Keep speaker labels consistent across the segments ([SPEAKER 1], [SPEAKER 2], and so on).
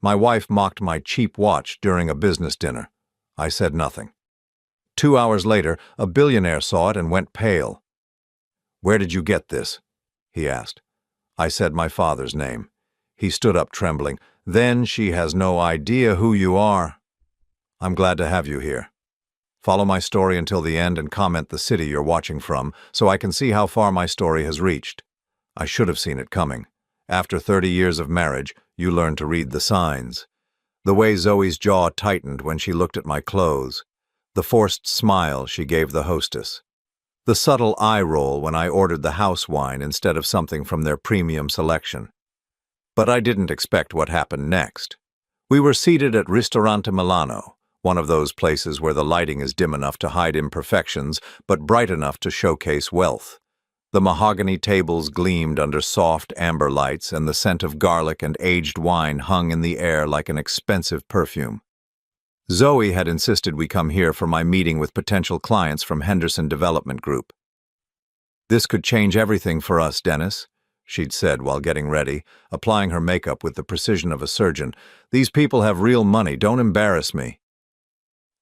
[SPEAKER 1] My wife mocked my cheap watch during a business dinner. I said nothing. 2 hours later, a billionaire saw it and went pale. "Where did you get this?" he asked. I said my father's name. He stood up trembling. "Then she has no idea who you are." "I'm glad to have you here. Follow my story until the end and comment the city you're watching from so I can see how far my story has reached. I should have seen it coming. After 30 years of marriage, you learn to read the signs." The way Zoe's jaw tightened when she looked at my clothes. The forced smile she gave the hostess. The subtle eye roll when I ordered the house wine instead of something from their premium selection. But I didn't expect what happened next. We were seated at Ristorante Milano, one of those places where the lighting is dim enough to hide imperfections, but bright enough to showcase wealth. The mahogany tables gleamed under soft amber lights, and the scent of garlic and aged wine hung in the air like an expensive perfume. Zoe had insisted we come here for my meeting with potential clients from Henderson Development Group. "This could change everything for us, Dennis," she'd said while getting ready, applying her makeup with the precision of a surgeon. "These people have real money, don't embarrass me."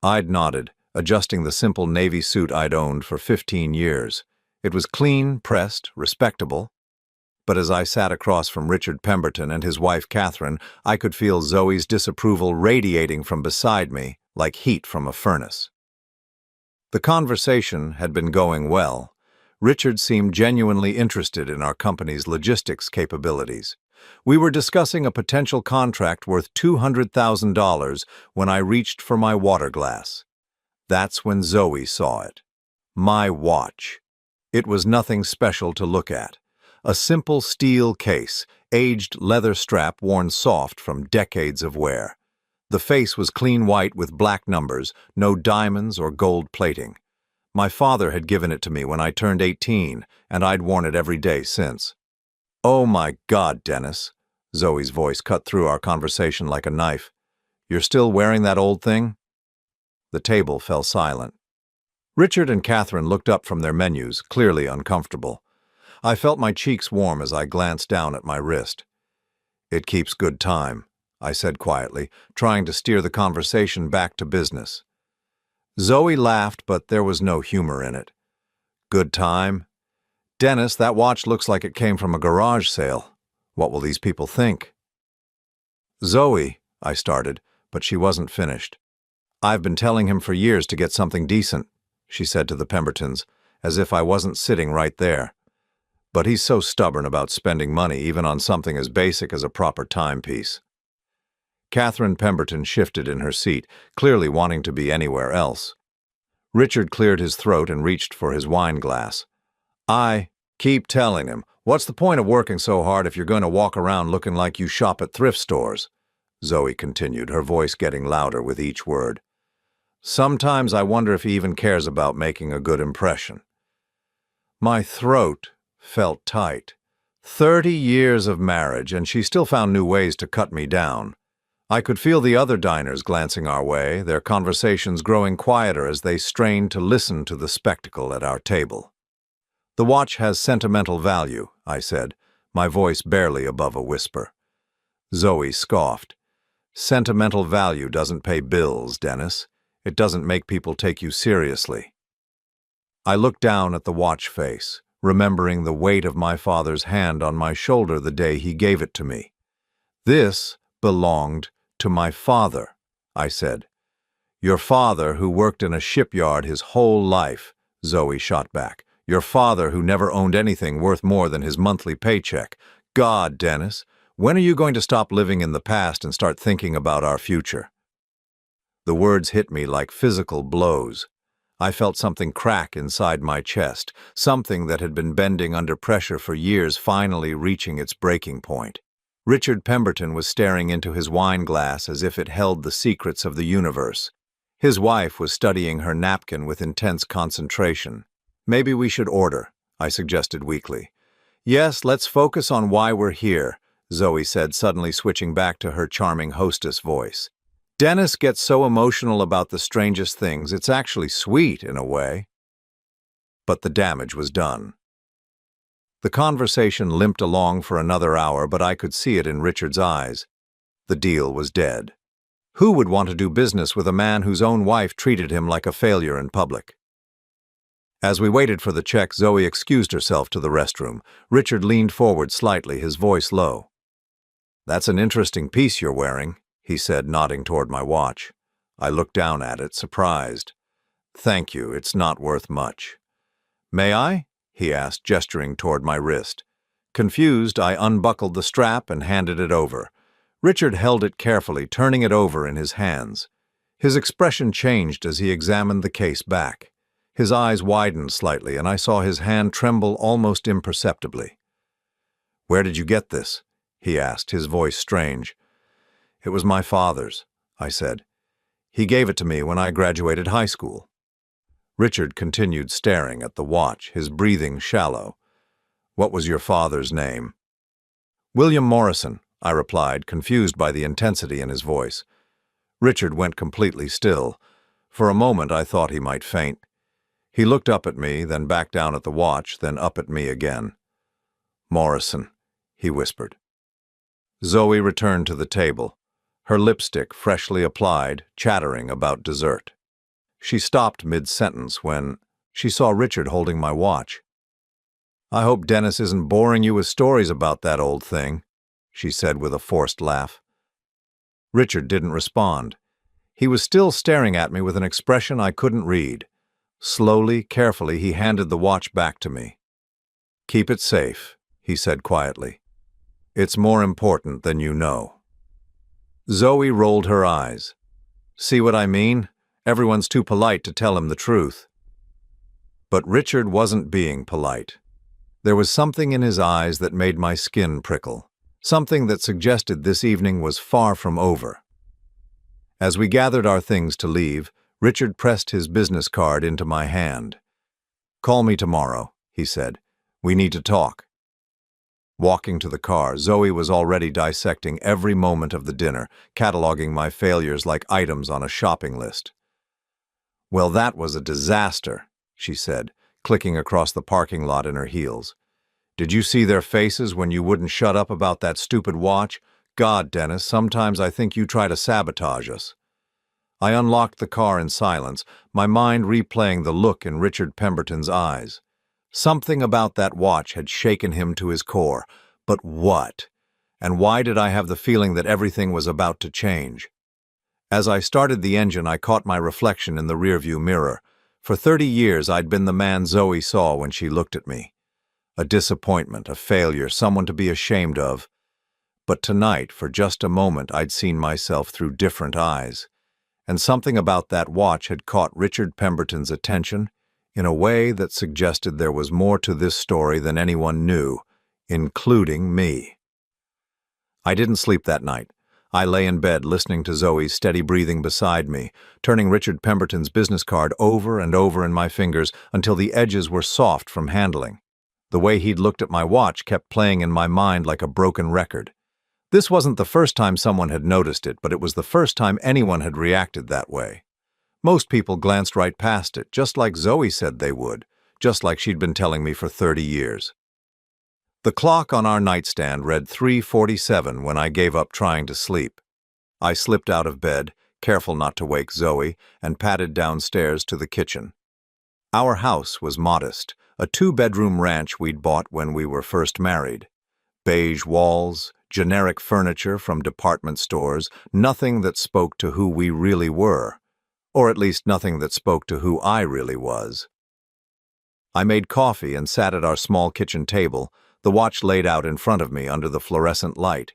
[SPEAKER 1] I'd nodded, adjusting the simple navy suit I'd owned for 15 years. It was clean, pressed, respectable. But as I sat across from Richard Pemberton and his wife Catherine, I could feel Zoe's disapproval radiating from beside me like heat from a furnace. The conversation had been going well. Richard seemed genuinely interested in our company's logistics capabilities. We were discussing a potential contract worth $200,000 when I reached for my water glass. That's when Zoe saw it. My watch. It was nothing special to look at. A simple steel case, aged leather strap worn soft from decades of wear. The face was clean white with black numbers, no diamonds or gold plating. My father had given it to me when I turned 18, and I'd worn it every day since. "Oh my God, Dennis," Zoe's voice cut through our conversation like a knife. "You're still wearing that old thing?" The table fell silent. Richard and Catherine looked up from their menus, clearly uncomfortable. I felt my cheeks warm as I glanced down at my wrist. "It keeps good time," I said quietly, trying to steer the conversation back to business. Zoe laughed, but there was no humor in it. "Good time? Dennis, that watch looks like it came from a garage sale. What will these people think?" "Zoe," I started, but she wasn't finished. "I've been telling him for years to get something decent," she said to the Pembertons, as if I wasn't sitting right there. "But he's so stubborn about spending money even on something as basic as a proper timepiece." Catherine Pemberton shifted in her seat, clearly wanting to be anywhere else. Richard cleared his throat and reached for his wine glass. "I keep telling him, what's the point of working so hard if you're going to walk around looking like you shop at thrift stores?" Zoe continued, her voice getting louder with each word. "Sometimes I wonder if he even cares about making a good impression." My throat felt tight. 30 years of marriage, and she still found new ways to cut me down. I could feel the other diners glancing our way, their conversations growing quieter as they strained to listen to the spectacle at our table. "The watch has sentimental value," I said, my voice barely above a whisper. Zoe scoffed. "Sentimental value doesn't pay bills, Dennis. It doesn't make people take you seriously." I looked down at the watch face, remembering the weight of my father's hand on my shoulder the day he gave it to me. "This belonged to my father," I said. "Your father who worked in a shipyard his whole life," Zoe shot back. "Your father who never owned anything worth more than his monthly paycheck. God, Dennis, when are you going to stop living in the past and start thinking about our future?" The words hit me like physical blows. I felt something crack inside my chest, something that had been bending under pressure for years finally reaching its breaking point. Richard Pemberton was staring into his wine glass as if it held the secrets of the universe. His wife was studying her napkin with intense concentration. "Maybe we should order," I suggested weakly. "Yes, let's focus on why we're here," Zoe said, suddenly switching back to her charming hostess voice. "Dennis gets so emotional about the strangest things, it's actually sweet in a way." But the damage was done. The conversation limped along for another hour, but I could see it in Richard's eyes. The deal was dead. Who would want to do business with a man whose own wife treated him like a failure in public? As we waited for the check, Zoe excused herself to the restroom. Richard leaned forward slightly, his voice low. "That's an interesting piece you're wearing," he said, nodding toward my watch. I looked down at it, surprised. "Thank you, it's not worth much." "May I?" he asked, gesturing toward my wrist. Confused, I unbuckled the strap and handed it over. Richard held it carefully, turning it over in his hands. His expression changed as he examined the case back. His eyes widened slightly, and I saw his hand tremble almost imperceptibly. "Where did you get this?" he asked, his voice strange. "It was my father's," I said. "He gave it to me when I graduated high school." Richard continued staring at the watch, his breathing shallow. "What was your father's name?" "William Morrison," I replied, confused by the intensity in his voice. Richard went completely still. For a moment I thought he might faint. He looked up at me, then back down at the watch, then up at me again. "Morrison," he whispered. Zoe returned to the table, her lipstick freshly applied, chattering about dessert. She stopped mid-sentence when she saw Richard holding my watch. "I hope Dennis isn't boring you with stories about that old thing," she said with a forced laugh. Richard didn't respond. He was still staring at me with an expression I couldn't read. Slowly, carefully, he handed the watch back to me. "Keep it safe," he said quietly. "It's more important than you know." Zoe rolled her eyes. "See what I mean? Everyone's too polite to tell him the truth." But Richard wasn't being polite. There was something in his eyes that made my skin prickle, something that suggested this evening was far from over. As we gathered our things to leave, Richard pressed his business card into my hand. "Call me tomorrow," he said. "We need to talk." Walking to the car, Zoe was already dissecting every moment of the dinner, cataloging my failures like items on a shopping list. "Well, that was a disaster," she said, clicking across the parking lot in her heels. "Did you see their faces when you wouldn't shut up about that stupid watch? God, Dennis, sometimes I think you try to sabotage us." I unlocked the car in silence, my mind replaying the look in Richard Pemberton's eyes. Something about that watch had shaken him to his core. But what? And why did I have the feeling that everything was about to change? As I started the engine, I caught my reflection in the rearview mirror. For 30 years, I'd been the man Zoe saw when she looked at me. A disappointment, a failure, someone to be ashamed of. But tonight, for just a moment, I'd seen myself through different eyes. And something about that watch had caught Richard Pemberton's attention in a way that suggested there was more to this story than anyone knew, including me. I didn't sleep that night. I lay in bed listening to Zoe's steady breathing beside me, turning Richard Pemberton's business card over and over in my fingers until the edges were soft from handling. The way he'd looked at my watch kept playing in my mind like a broken record. This wasn't the first time someone had noticed it, but it was the first time anyone had reacted that way. Most people glanced right past it, just like Zoe said they would, just like she'd been telling me for 30 years. The clock on our nightstand read 3:47 when I gave up trying to sleep. I slipped out of bed, careful not to wake Zoe, and padded downstairs to the kitchen. Our house was modest, a 2-bedroom ranch we'd bought when we were first married. Beige walls, generic furniture from department stores, nothing that spoke to who we really were. Or at least nothing that spoke to who I really was. I made coffee and sat at our small kitchen table, the watch laid out in front of me under the fluorescent light.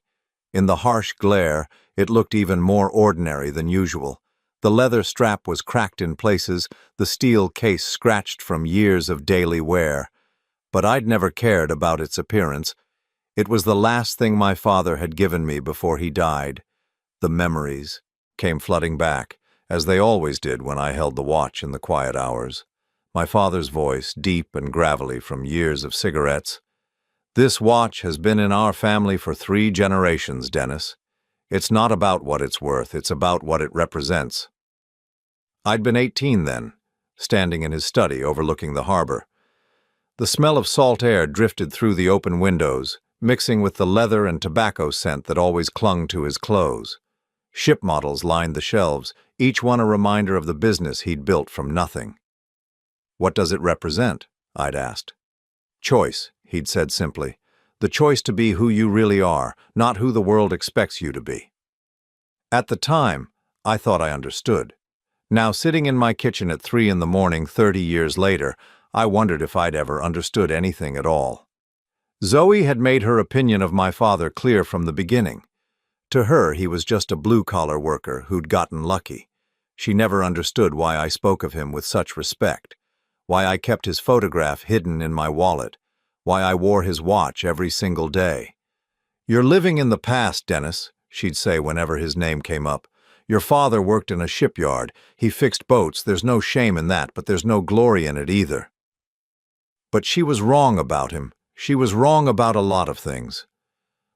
[SPEAKER 1] In the harsh glare, it looked even more ordinary than usual. The leather strap was cracked in places, the steel case scratched from years of daily wear. But I'd never cared about its appearance. It was the last thing my father had given me before he died. The memories came flooding back, as they always did when I held the watch in the quiet hours. My father's voice, deep and gravelly from years of cigarettes. "This watch has been in our family for 3 generations, Dennis. It's not about what it's worth, it's about what it represents." I'd been 18 then, standing in his study overlooking the harbor. The smell of salt air drifted through the open windows, mixing with the leather and tobacco scent that always clung to his clothes. Ship models lined the shelves, each one a reminder of the business he'd built from nothing. "What does it represent?" I'd asked. "Choice," he'd said simply. "The choice to be who you really are, not who the world expects you to be." At the time, I thought I understood. Now, sitting in my kitchen at 3 in the morning 30 years later, I wondered if I'd ever understood anything at all. Zoe had made her opinion of my father clear from the beginning. To her, he was just a blue-collar worker who'd gotten lucky. She never understood why I spoke of him with such respect, why I kept his photograph hidden in my wallet, why I wore his watch every single day. "You're living in the past, Dennis," she'd say whenever his name came up. "Your father worked in a shipyard. He fixed boats. There's no shame in that, but there's no glory in it either." But she was wrong about him. She was wrong about a lot of things.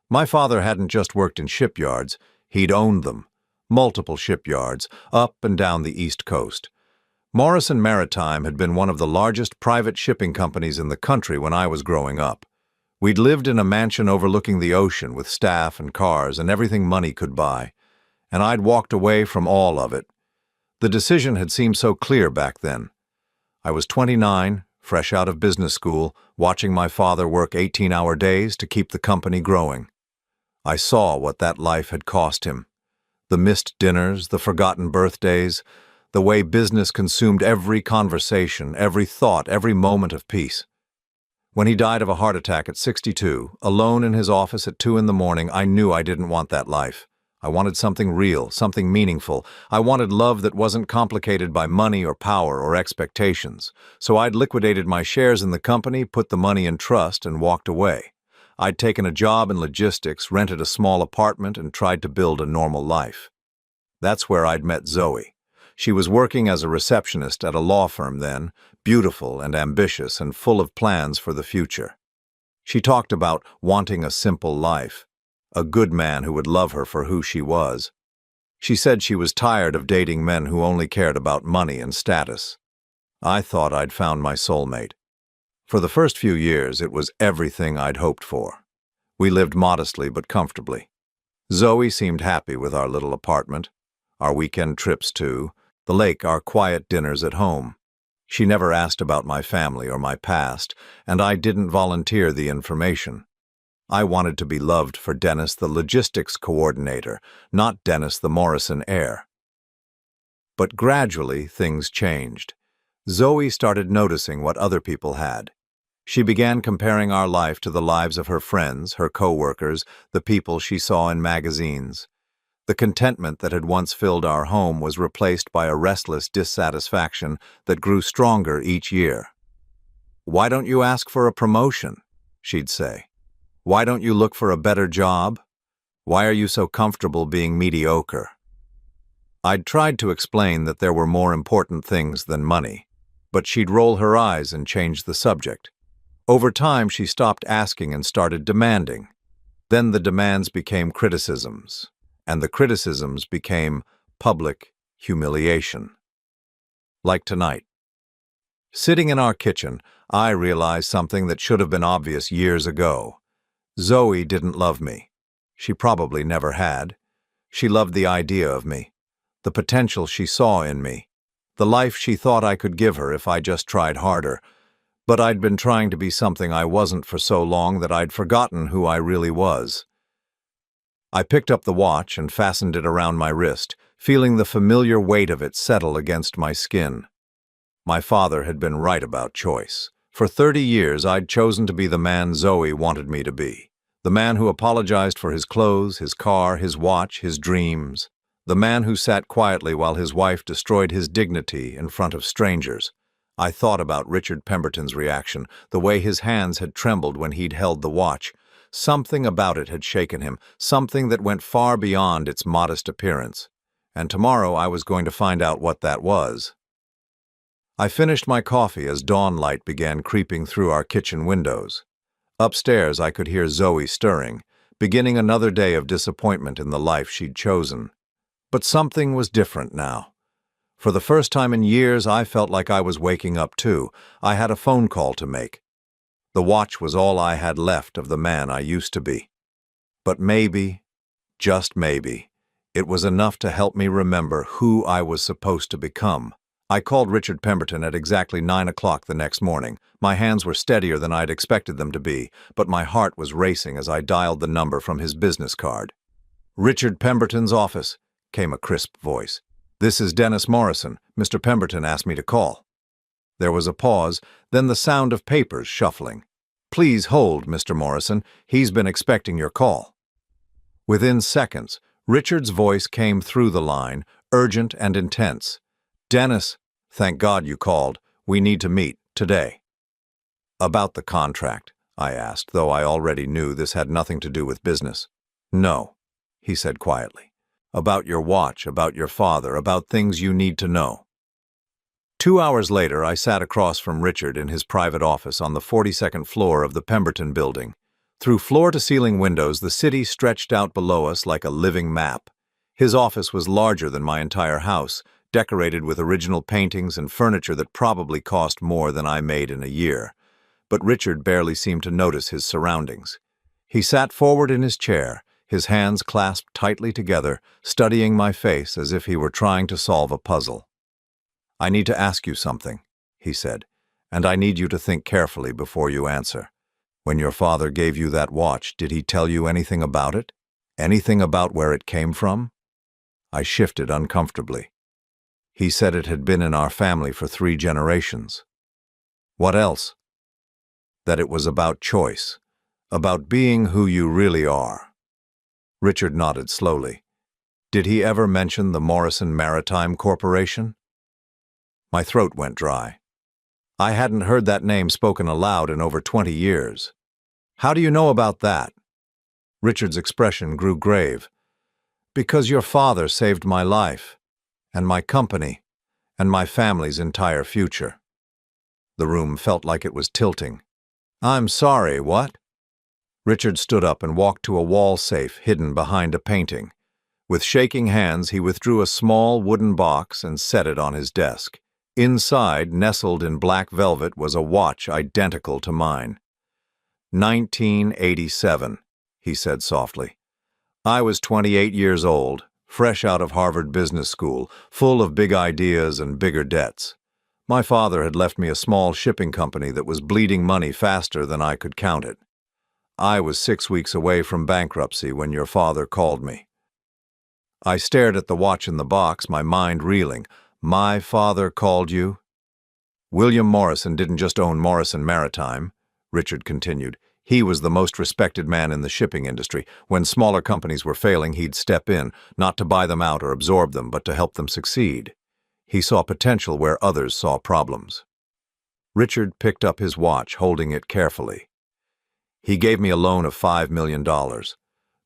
[SPEAKER 1] My father hadn't just worked in shipyards, he'd owned them. Multiple shipyards, up and down the East Coast. Morrison Maritime had been one of the largest private shipping companies in the country when I was growing up. We'd lived in a mansion overlooking the ocean with staff and cars and everything money could buy, and I'd walked away from all of it. The decision had seemed so clear back then. I was 29, fresh out of business school, watching my father work 18-hour days to keep the company growing. I saw what that life had cost him. The missed dinners, the forgotten birthdays, the way business consumed every conversation, every thought, every moment of peace. When he died of a heart attack at 62, alone in his office at 2 in the morning, I knew I didn't want that life. I wanted something real, something meaningful. I wanted love that wasn't complicated by money or power or expectations. So I'd liquidated my shares in the company, put the money in trust, and walked away. I'd taken a job in logistics, rented a small apartment, and tried to build a normal life. That's where I'd met Zoe. She was working as a receptionist at a law firm then, beautiful and ambitious and full of plans for the future. She talked about wanting a simple life, a good man who would love her for who she was. She said she was tired of dating men who only cared about money and status. I thought I'd found my soulmate. For the first few years, it was everything I'd hoped for. We lived modestly but comfortably. Zoe seemed happy with our little apartment, our weekend trips to the lake, our quiet dinners at home. She never asked about my family or my past, and I didn't volunteer the information. I wanted to be loved for Dennis, the logistics coordinator, not Dennis, the Morrison heir. But gradually, things changed. Zoe started noticing what other people had. She began comparing our life to the lives of her friends, her co-workers, the people she saw in magazines. The contentment that had once filled our home was replaced by a restless dissatisfaction that grew stronger each year. "Why don't you ask for a promotion?" she'd say. "Why don't you look for a better job? Why are you so comfortable being mediocre?" I'd tried to explain that there were more important things than money, but she'd roll her eyes and change the subject. Over time, she stopped asking and started demanding. Then the demands became criticisms, and the criticisms became public humiliation. Like tonight. Sitting in our kitchen, I realized something that should have been obvious years ago. Zoe didn't love me. She probably never had. She loved the idea of me, the potential she saw in me, the life she thought I could give her if I just tried harder. But I'd been trying to be something I wasn't for so long that I'd forgotten who I really was. I picked up the watch and fastened it around my wrist, feeling the familiar weight of it settle against my skin. My father had been right about choice. For 30 years, I'd chosen to be the man Zoe wanted me to be. The man who apologized for his clothes, his car, his watch, his dreams. The man who sat quietly while his wife destroyed his dignity in front of strangers. I thought about Richard Pemberton's reaction, the way his hands had trembled when he'd held the watch. Something about it had shaken him, something that went far beyond its modest appearance. And tomorrow I was going to find out what that was. I finished my coffee as dawn light began creeping through our kitchen windows. Upstairs I could hear Zoe stirring, beginning another day of disappointment in the life she'd chosen. But something was different now. For the first time in years, I felt like I was waking up too. I had a phone call to make. The watch was all I had left of the man I used to be. But maybe, just maybe, it was enough to help me remember who I was supposed to become. I called Richard Pemberton at exactly 9 o'clock the next morning. My hands were steadier than I'd expected them to be, but my heart was racing as I dialed the number from his business card. "Richard Pemberton's office," came a crisp voice. "This is Dennis Morrison. Mr. Pemberton asked me to call." There was a pause, then the sound of papers shuffling. "Please hold, Mr. Morrison. He's been expecting your call." Within seconds, Richard's voice came through the line, urgent and intense. "Dennis, thank God you called. We need to meet, today." "About the contract?" I asked, though I already knew this had nothing to do with business. "No," he said quietly. "About your watch, about your father, about things you need to know." 2 hours later, I sat across from Richard in his private office on the 42nd floor of the Pemberton building. Through floor-to-ceiling windows, the city stretched out below us like a living map. His office was larger than my entire house, decorated with original paintings and furniture that probably cost more than I made in a year. But Richard barely seemed to notice his surroundings. He sat forward in his chair, his hands clasped tightly together, studying my face as if he were trying to solve a puzzle. "I need to ask you something," he said, "and I need you to think carefully before you answer. When your father gave you that watch, did he tell you anything about it? Anything about where it came from?" I shifted uncomfortably. "He said it had been in our family for 3 generations. "What else?" "That it was about choice, about being who you really are." Richard nodded slowly. "Did he ever mention the Morrison Maritime Corporation?" My throat went dry. I hadn't heard that name spoken aloud in over 20 years. "How do you know about that?" Richard's expression grew grave. "Because your father saved my life, and my company, and my family's entire future." The room felt like it was tilting. "I'm sorry, what?" Richard stood up and walked to a wall safe hidden behind a painting. With shaking hands, he withdrew a small wooden box and set it on his desk. Inside, nestled in black velvet, was a watch identical to mine. 1987, he said softly. I was 28 years old, fresh out of Harvard Business School, full of big ideas and bigger debts. My father had left me a small shipping company that was bleeding money faster than I could count it. I was 6 weeks away from bankruptcy when your father called me. I stared at the watch in the box, my mind reeling. My father called you? William Morrison didn't just own Morrison Maritime, Richard continued. He was the most respected man in the shipping industry. When smaller companies were failing, he'd step in, not to buy them out or absorb them, but to help them succeed. He saw potential where others saw problems. Richard picked up his watch, holding it carefully. He gave me a loan of $5 million.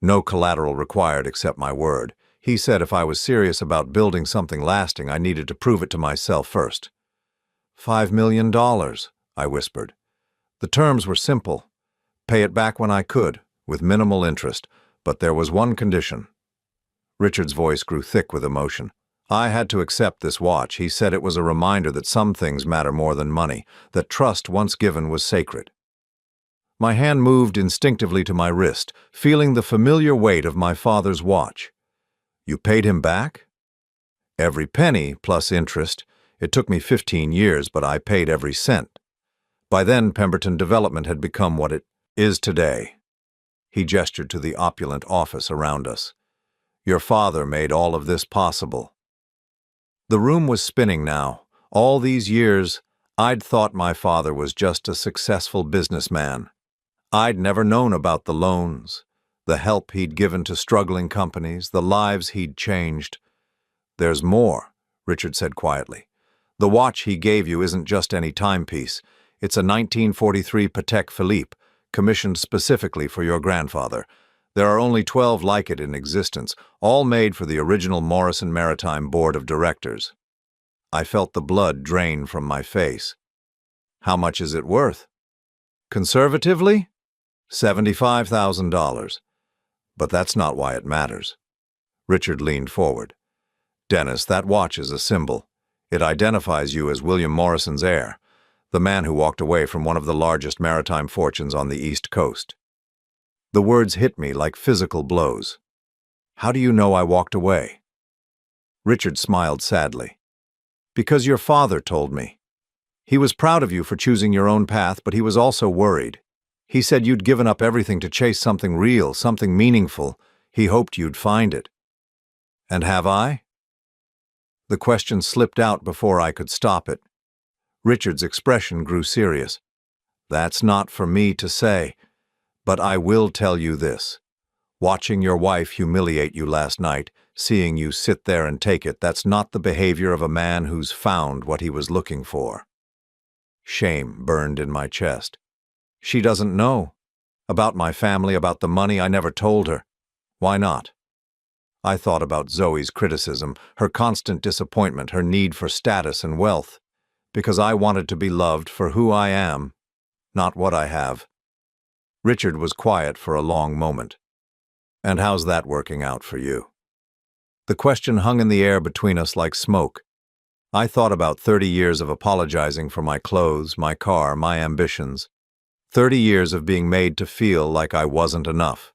[SPEAKER 1] No collateral required except my word. He said if I was serious about building something lasting, I needed to prove it to myself first. $5 million, I whispered. The terms were simple. Pay it back when I could, with minimal interest, but there was one condition. Richard's voice grew thick with emotion. I had to accept this watch. He said it was a reminder that some things matter more than money, that trust once given was sacred. My hand moved instinctively to my wrist, feeling the familiar weight of my father's watch. You paid him back? Every penny, plus interest. It took me 15 years, but I paid every cent. By then, Pemberton Development had become what it is today. He gestured to the opulent office around us. Your father made all of this possible. The room was spinning now. All these years, I'd thought my father was just a successful businessman. I'd never known about the loans, the help he'd given to struggling companies, the lives he'd changed. There's more, Richard said quietly. The watch he gave you isn't just any timepiece. It's a 1943 Patek Philippe, commissioned specifically for your grandfather. There are only 12 like it in existence, all made for the original Morrison Maritime Board of Directors. I felt the blood drain from my face. How much is it worth? Conservatively? $75,000. But that's not why it matters. Richard leaned forward. Dennis, that watch is a symbol. It identifies you as William Morrison's heir. The man who walked away from one of the largest maritime fortunes on the East Coast. The words hit me like physical blows. How do you know I walked away? Richard smiled sadly. Because your father told me. He was proud of you for choosing your own path, but he was also worried. He said you'd given up everything to chase something real, something meaningful. He hoped you'd find it. And have I? The question slipped out before I could stop it. Richard's expression grew serious. That's not for me to say, but I will tell you this. Watching your wife humiliate you last night, seeing you sit there and take it, that's not the behavior of a man who's found what he was looking for. Shame burned in my chest. She doesn't know. About my family, about the money, I never told her. Why not? I thought about Zoe's criticism, her constant disappointment, her need for status and wealth. Because I wanted to be loved for who I am, not what I have. Richard was quiet for a long moment. And how's that working out for you? The question hung in the air between us like smoke. I thought about 30 years of apologizing for my clothes, my car, my ambitions. 30 years of being made to feel like I wasn't enough.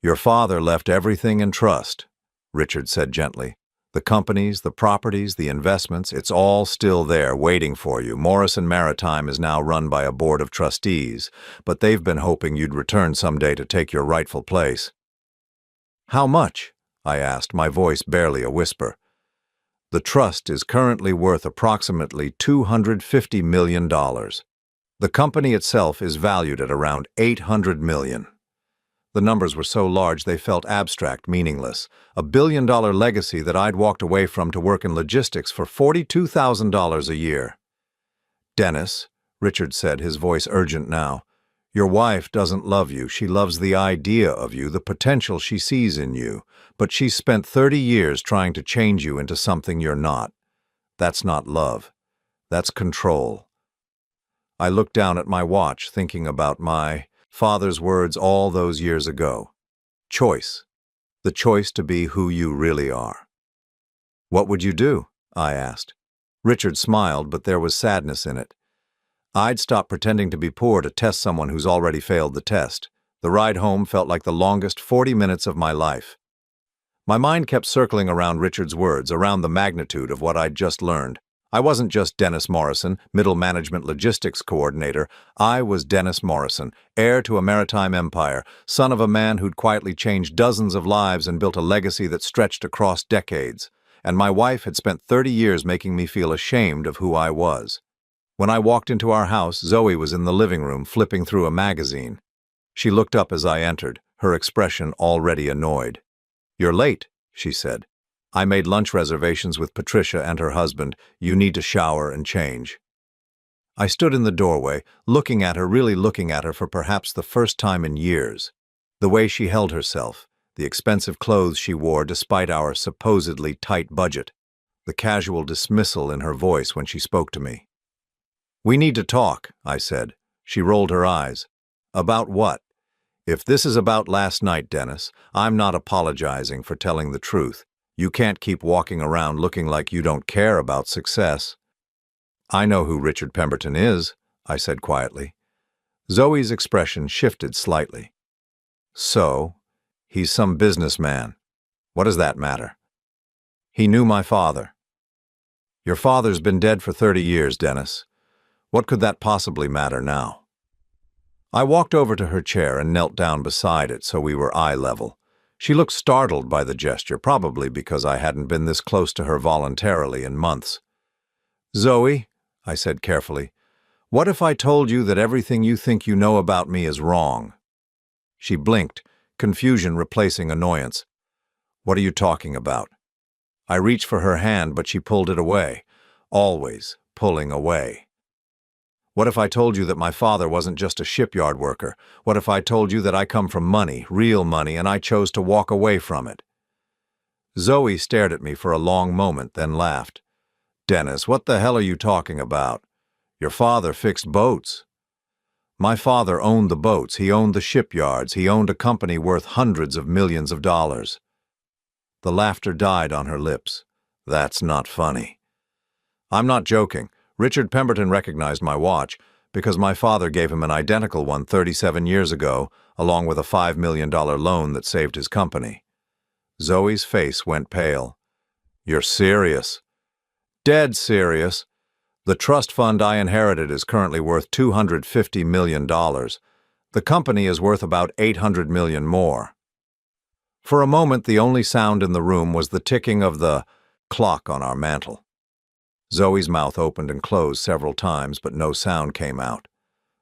[SPEAKER 1] Your father left everything in trust, Richard said gently. The companies, the properties, the investments, it's all still there waiting for you. Morrison Maritime is now run by a board of trustees, but they've been hoping you'd return someday to take your rightful place. How much? I asked, my voice barely a whisper. The trust is currently worth approximately $250 million. The company itself is valued at around $800 million. The numbers were so large they felt abstract, meaningless. $1 billion legacy that I'd walked away from to work in logistics for $42,000 a year. Dennis, Richard said, his voice urgent now, your wife doesn't love you. She loves the idea of you, the potential she sees in you. But she's spent 30 years trying to change you into something you're not. That's not love. That's control. I looked down at my watch, thinking about my father's words all those years ago. Choice. The choice to be who you really are. What would you do? I asked. Richard smiled, but there was sadness in it. I'd stop pretending to be poor to test someone who's already failed the test. The ride home felt like the longest 40 minutes of my life. My mind kept circling around Richard's words, around the magnitude of what I'd just learned. I wasn't just Dennis Morrison, middle management logistics coordinator. I was Dennis Morrison, heir to a maritime empire, son of a man who'd quietly changed dozens of lives and built a legacy that stretched across decades. And my wife had spent 30 years making me feel ashamed of who I was. When I walked into our house, Zoe was in the living room flipping through a magazine. She looked up as I entered, her expression already annoyed. You're late, she said. I made lunch reservations with Patricia and her husband. You need to shower and change. I stood in the doorway, looking at her, really looking at her for perhaps the first time in years. The way she held herself, the expensive clothes she wore despite our supposedly tight budget, the casual dismissal in her voice when she spoke to me. We need to talk, I said. She rolled her eyes. About what? If this is about last night, Dennis, I'm not apologizing for telling the truth. You can't keep walking around looking like you don't care about success. I know who Richard Pemberton is, I said quietly. Zoe's expression shifted slightly. So, he's some businessman. What does that matter? He knew my father. Your father's been dead for 30 years, Dennis. What could that possibly matter now? I walked over to her chair and knelt down beside it so we were eye level. She looked startled by the gesture, probably because I hadn't been this close to her voluntarily in months. Zoe, I said carefully, what if I told you that everything you think you know about me is wrong? She blinked, confusion replacing annoyance. What are you talking about? I reached for her hand, but she pulled it away, always pulling away. What if I told you that my father wasn't just a shipyard worker? What if I told you that I come from money, real money, and I chose to walk away from it? Zoe stared at me for a long moment, then laughed. Dennis, what the hell are you talking about? Your father fixed boats. My father owned the boats, he owned the shipyards, he owned a company worth hundreds of millions of dollars. The laughter died on her lips. That's not funny. I'm not joking. Richard Pemberton recognized my watch because my father gave him an identical one 37 years ago, along with a $5 million loan that saved his company. Zoe's face went pale. "You're serious?" "Dead serious. The trust fund I inherited is currently worth $250 million. The company is worth about $800 million more." For a moment, the only sound in the room was the ticking of the clock on our mantel. Zoe's mouth opened and closed several times, but no sound came out.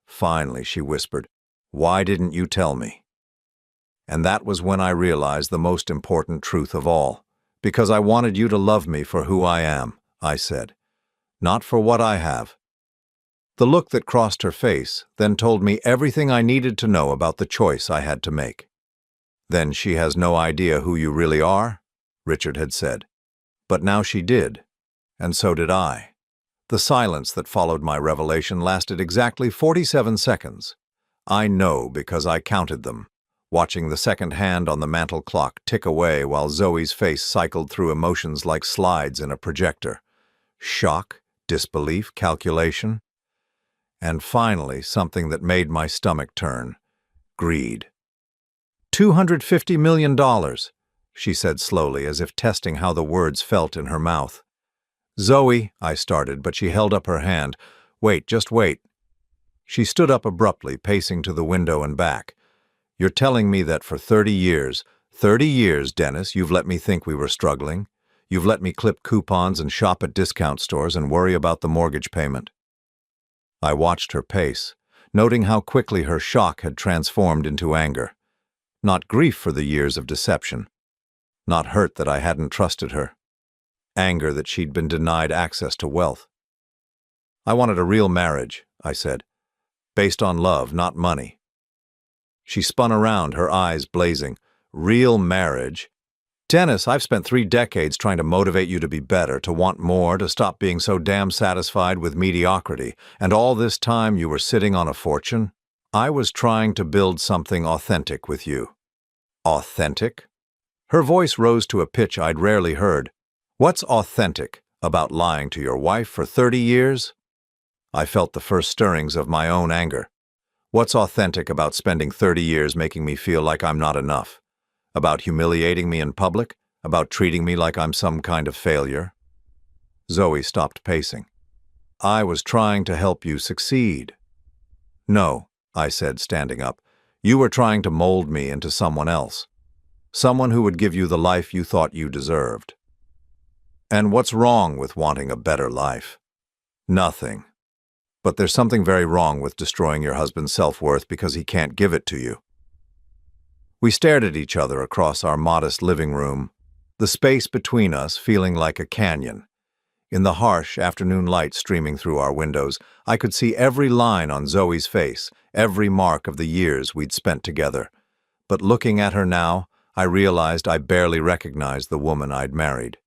[SPEAKER 1] Finally, she whispered, "Why didn't you tell me?" And that was when I realized the most important truth of all. "Because I wanted you to love me for who I am," I said, "not for what I have." The look that crossed her face then told me everything I needed to know about the choice I had to make. "Then she has no idea who you really are?" Richard had said. But now she did, and so did I. The silence that followed my revelation lasted exactly 47 seconds. I know because I counted them, watching the second hand on the mantel clock tick away while Zoe's face cycled through emotions like slides in a projector. Shock, disbelief, calculation. And finally, something that made my stomach turn. Greed. $250 million, she said slowly, as if testing how the words felt in her mouth. "Zoe," I started, but she held up her hand. "Wait, just wait." She stood up abruptly, pacing to the window and back. "You're telling me that for 30 years, Dennis, you've let me think we were struggling? You've let me clip coupons and shop at discount stores and worry about the mortgage payment?" I watched her pace, noting how quickly her shock had transformed into anger. Not grief for the years of deception. Not hurt that I hadn't trusted her. Anger that she'd been denied access to wealth. "I wanted a real marriage," I said. "Based on love, not money." She spun around, her eyes blazing. "Real marriage? Dennis, I've spent 3 decades trying to motivate you to be better, to want more, to stop being so damn satisfied with mediocrity. And all this time you were sitting on a fortune? I was trying to build something authentic with you." "Authentic?" Her voice rose to a pitch I'd rarely heard. "What's authentic about lying to your wife for 30 years? I felt the first stirrings of my own anger. What's authentic about spending 30 years making me feel like I'm not enough? About humiliating me in public? About treating me like I'm some kind of failure?" Zoe stopped pacing. "I was trying to help you succeed." "No," I said, standing up. "You were trying to mold me into someone else. Someone who would give you the life you thought you deserved." "And what's wrong with wanting a better life?" "Nothing. But there's something very wrong with destroying your husband's self-worth because he can't give it to you." We stared at each other across our modest living room, the space between us feeling like a canyon. In the harsh afternoon light streaming through our windows, I could see every line on Zoe's face, every mark of the years we'd spent together. But looking at her now, I realized I barely recognized the woman I'd married.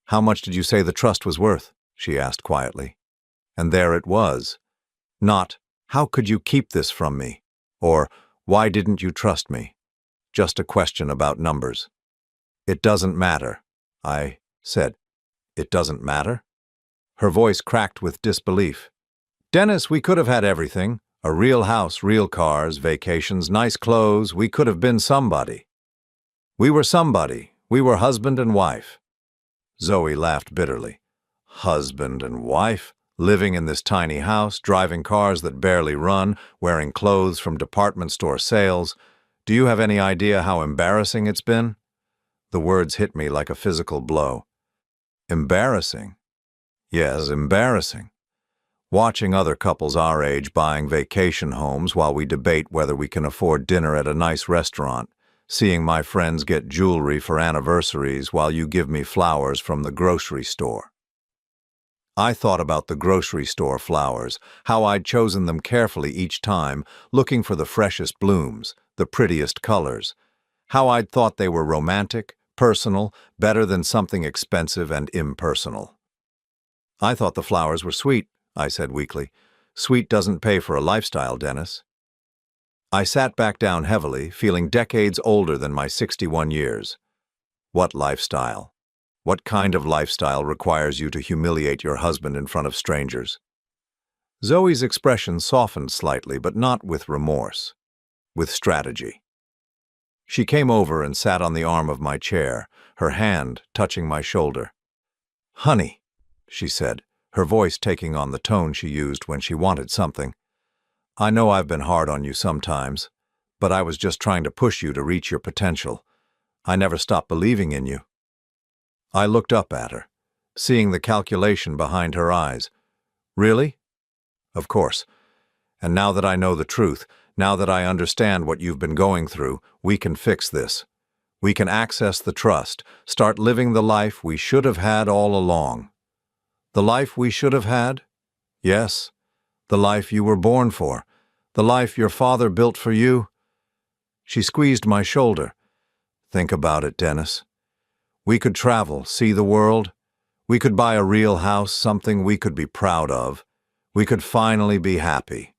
[SPEAKER 1] "How much did you say the trust was worth?" she asked quietly. And there it was. Not, "How could you keep this from me?" or "Why didn't you trust me?" Just a question about numbers. "It doesn't matter," I said. "It doesn't matter?" Her voice cracked with disbelief. "Dennis, we could have had everything. A real house, real cars, vacations, nice clothes. We could have been somebody. We were somebody. We were husband and wife." Zoe laughed bitterly. "Husband and wife? Living in this tiny house, driving cars that barely run, wearing clothes from department store sales. Do you have any idea how embarrassing it's been?" The words hit me like a physical blow. Embarrassing? Yes, embarrassing. Watching other couples our age buying vacation homes while we debate whether we can afford dinner at a nice restaurant. Seeing my friends get jewelry for anniversaries while you give me flowers from the grocery store. I thought about the grocery store flowers, how I'd chosen them carefully each time, looking for the freshest blooms, the prettiest colors. How I'd thought they were romantic, personal, better than something expensive and impersonal. "I thought the flowers were sweet," I said weakly. "Sweet doesn't pay for a lifestyle, Dennis." I sat back down heavily, feeling decades older than my 61 years. "What lifestyle?" What kind of lifestyle requires you to humiliate your husband in front of strangers? Zoe's expression softened slightly, but not with remorse, with strategy. She came over and sat on the arm of my chair, her hand touching my shoulder. "Honey," she said, her voice taking on the tone she used when she wanted something. "I know I've been hard on you sometimes, but I was just trying to push you to reach your potential. I never stopped believing in you." I looked up at her, seeing the calculation behind her eyes. "Really?" "Of course. And now that I know the truth, now that I understand what you've been going through, we can fix this. We can access the trust, start living the life we should have had all along." "The life we should have had?" "Yes. The life you were born for. The life your father built for you." She squeezed my shoulder. "Think about it, Dennis. We could travel, see the world. We could buy a real house, something we could be proud of. We could finally be happy."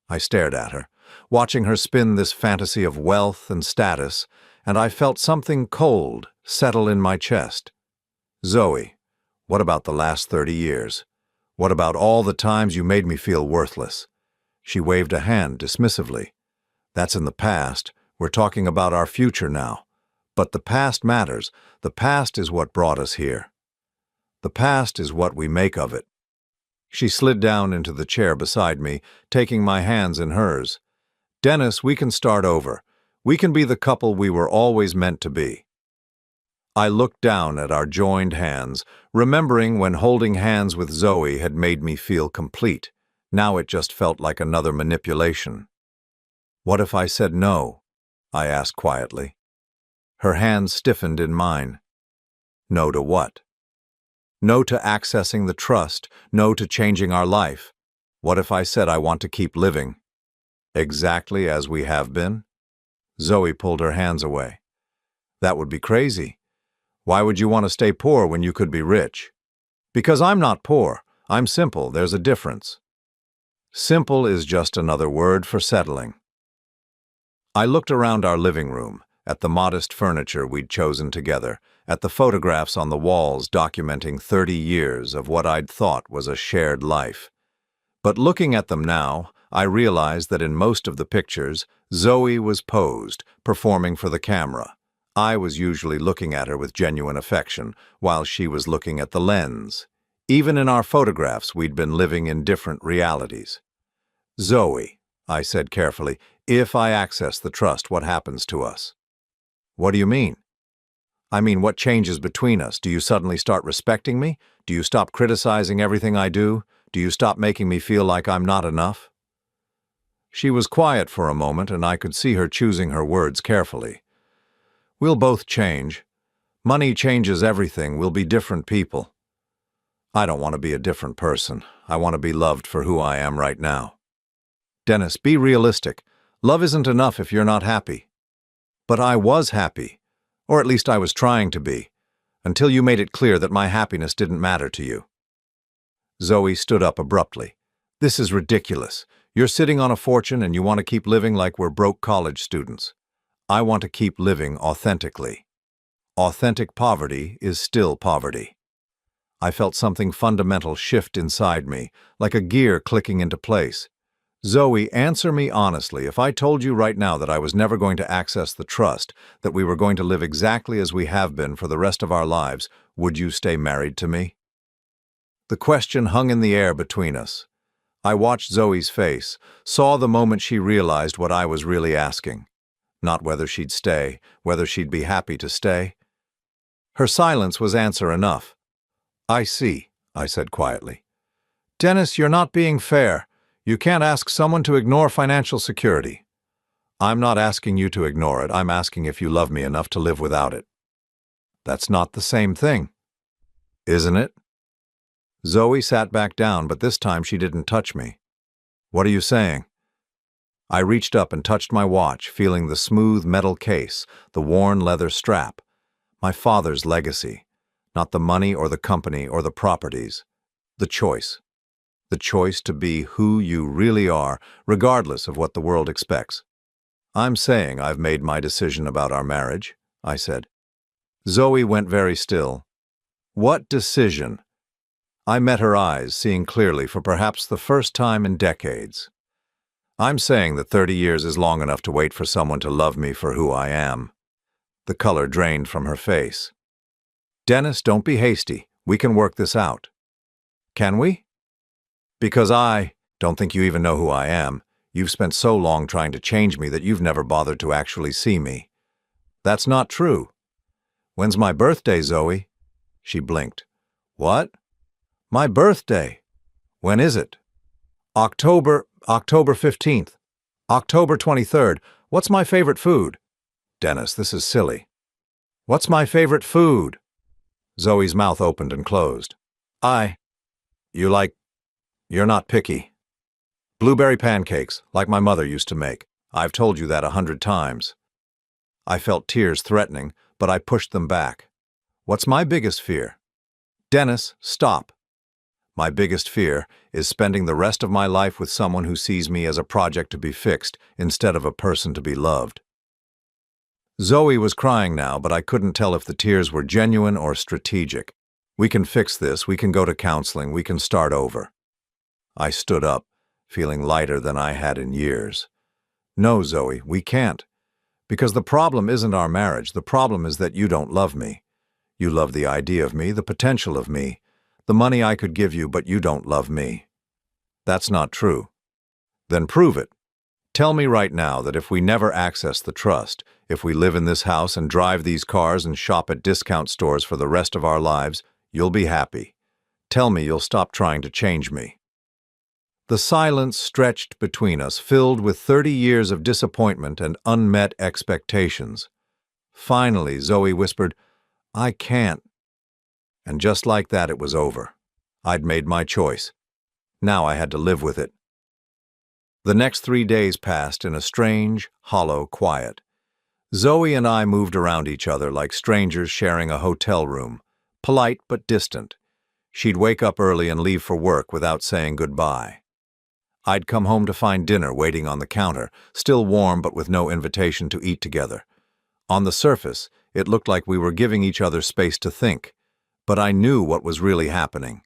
[SPEAKER 1] I stared at her, watching her spin this fantasy of wealth and status, and I felt something cold settle in my chest. "Zoe, what about the last 30 years? What about all the times you made me feel worthless?" She waved a hand dismissively. "That's in the past. We're talking about our future now. But the past matters. The past is what brought us here. The past is what we make of it." She slid down into the chair beside me, taking my hands in hers. "Dennis, we can start over. We can be the couple we were always meant to be." I looked down at our joined hands, remembering when holding hands with Zoe had made me feel complete. Now it just felt like another manipulation. "What if I said no?" I asked quietly. Her hands stiffened in mine. "No to what?" "No to accessing the trust, no to changing our life. What if I said I want to keep living exactly as we have been?" Zoe pulled her hands away. "That would be crazy. Why would you want to stay poor when you could be rich?" "Because I'm not poor. I'm simple. There's a difference." Simple is just another word for settling. I looked around our living room, at the modest furniture we'd chosen together, at the photographs on the walls documenting 30 years of what I'd thought was a shared life. But looking at them now, I realized that in most of the pictures, Zoe was posed, performing for the camera. I was usually looking at her with genuine affection, while she was looking at the lens. Even in our photographs, we'd been living in different realities. "Zoe," I said carefully, "if I access the trust, what happens to us?" "What do you mean?" "I mean, what changes between us? Do you suddenly start respecting me? Do you stop criticizing everything I do? Do you stop making me feel like I'm not enough?" She was quiet for a moment, and I could see her choosing her words carefully. "We'll both change. Money changes everything. We'll be different people." "I don't want to be a different person. I want to be loved for who I am right now." "Dennis, be realistic. Love isn't enough if you're not happy." "But I was happy. Or at least I was trying to be. Until you made it clear that my happiness didn't matter to you." Zoe stood up abruptly. "This is ridiculous. You're sitting on a fortune and you want to keep living like we're broke college students. I want to keep living authentically. Authentic poverty is still poverty." I felt something fundamental shift inside me, like a gear clicking into place. "Zoe, answer me honestly. If I told you right now that I was never going to access the trust, that we were going to live exactly as we have been for the rest of our lives, would you stay married to me?" The question hung in the air between us. I watched Zoe's face, saw the moment she realized what I was really asking. Not whether she'd stay, whether she'd be happy to stay. Her silence was answer enough. "I see," I said quietly. "Dennis, you're not being fair. You can't ask someone to ignore financial security." "I'm not asking you to ignore it. I'm asking if you love me enough to live without it." "That's not the same thing." "Isn't it?" Zoe sat back down, but this time she didn't touch me. "What are you saying?" I reached up and touched my watch, feeling the smooth metal case, the worn leather strap. My father's legacy. Not the money or the company or the properties. The choice. The choice to be who you really are, regardless of what the world expects. "I'm saying I've made my decision about our marriage," I said. Zoe went very still. What decision? I met her eyes, seeing clearly for perhaps the first time in decades. I'm saying that 30 years is long enough to wait for someone to love me for who I am. The color drained from her face. Dennis, don't be hasty. We can work this out. Can we? Because I don't think you even know who I am. You've spent so long trying to change me that you've never bothered to actually see me. That's not true. When's my birthday, Zoe? She blinked. What? My birthday. When is it? October 15th. October 23rd. What's my favorite food? Dennis, this is silly. What's my favorite food? Zoe's mouth opened and closed. You're not picky. Blueberry pancakes, like my mother used to make. I've told you that 100 times. I felt tears threatening, but I pushed them back. What's my biggest fear? Dennis, stop. My biggest fear is spending the rest of my life with someone who sees me as a project to be fixed instead of a person to be loved. Zoe was crying now, but I couldn't tell if the tears were genuine or strategic. We can fix this, we can go to counseling, we can start over. I stood up, feeling lighter than I had in years. No, Zoe, we can't. Because the problem isn't our marriage, the problem is that you don't love me. You love the idea of me, the potential of me, the money I could give you, but you don't love me. That's not true. Then prove it. Tell me right now that if we never access the trust, if we live in this house and drive these cars and shop at discount stores for the rest of our lives, you'll be happy. Tell me you'll stop trying to change me. The silence stretched between us, filled with 30 years of disappointment and unmet expectations. Finally, Zoe whispered, I can't. And just like that, it was over. I'd made my choice. Now I had to live with it. The next 3 days passed in a strange, hollow quiet. Zoe and I moved around each other like strangers sharing a hotel room, polite but distant. She'd wake up early and leave for work without saying goodbye. I'd come home to find dinner waiting on the counter, still warm but with no invitation to eat together. On the surface, it looked like we were giving each other space to think, but I knew what was really happening.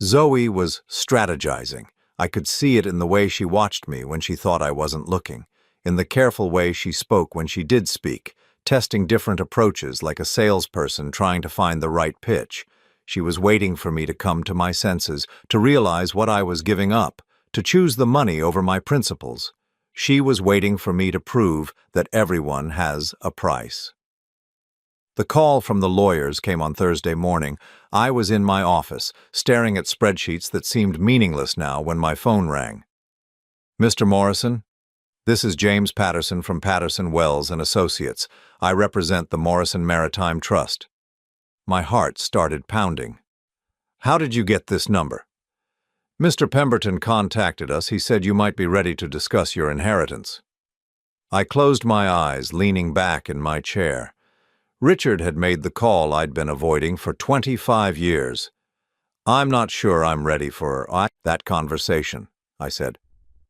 [SPEAKER 1] Zoe was strategizing. I could see it in the way she watched me when she thought I wasn't looking, in the careful way she spoke when she did speak, testing different approaches like a salesperson trying to find the right pitch. She was waiting for me to come to my senses, to realize what I was giving up, to choose the money over my principles. She was waiting for me to prove that everyone has a price. The call from the lawyers came on Thursday morning. I was in my office, staring at spreadsheets that seemed meaningless now when my phone rang. Mr. Morrison, this is James Patterson from Patterson Wells and Associates. I represent the Morrison Maritime Trust. My heart started pounding. How did you get this number? Mr. Pemberton contacted us. He said you might be ready to discuss your inheritance. I closed my eyes, leaning back in my chair. Richard had made the call I'd been avoiding for 25 years. I'm not sure I'm ready for that conversation, I said.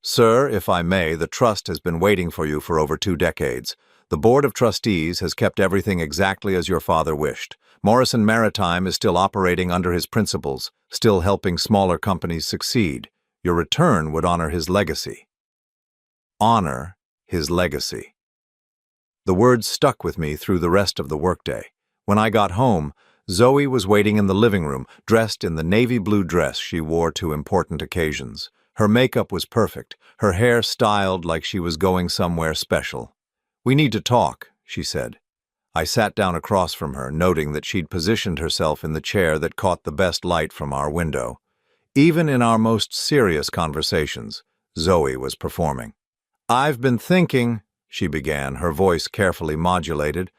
[SPEAKER 1] Sir, if I may, the trust has been waiting for you for over 2 decades. The Board of Trustees has kept everything exactly as your father wished. Morrison Maritime is still operating under his principles, still helping smaller companies succeed. Your return would honor his legacy. Honor his legacy. The words stuck with me through the rest of the workday. When I got home, Zoe was waiting in the living room, dressed in the navy blue dress she wore to important occasions. Her makeup was perfect, her hair styled like she was going somewhere special. We need to talk, she said. I sat down across from her, noting that she'd positioned herself in the chair that caught the best light from our window. Even in our most serious conversations, Zoe was performing. I've been thinking, she began, her voice carefully modulated,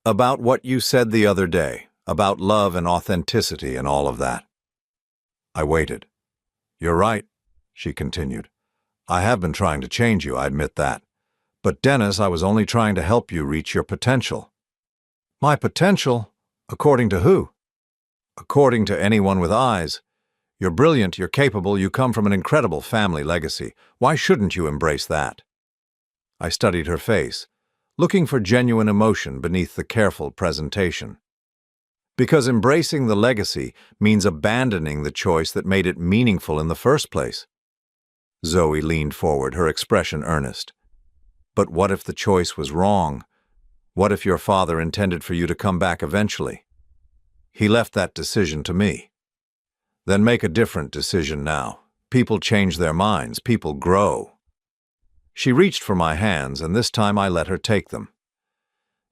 [SPEAKER 1] about what you said the other day, about love and authenticity and all of that. I waited. You're right, she continued. I have been trying to change you, I admit that. But Dennis, I was only trying to help you reach your potential. My potential? According to who? According to anyone with eyes. You're brilliant, you're capable, you come from an incredible family legacy. Why shouldn't you embrace that? I studied her face, looking for genuine emotion beneath the careful presentation. Because embracing the legacy means abandoning the choice that made it meaningful in the first place. Zoe leaned forward, her expression earnest. But what if the choice was wrong? What if your father intended for you to come back eventually? He left that decision to me. Then make a different decision now. People change their minds. People grow. She reached for my hands, and this time I let her take them.